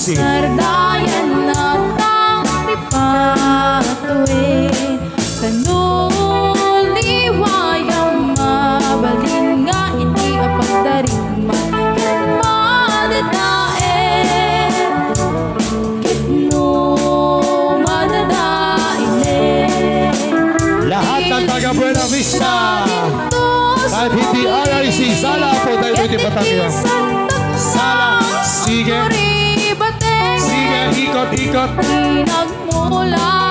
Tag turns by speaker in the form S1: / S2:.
S1: RRC.
S2: Sardayan na taripatuin kanuliwayang mabalin nga iti apagdarima ken madadaen kitno madadaen
S1: Lahat ng taga Buena Vista kahit hindi RRC, sala po tayo dito Batangas. Sala, sige. Sige, ikot-ikot.
S2: Pinagmula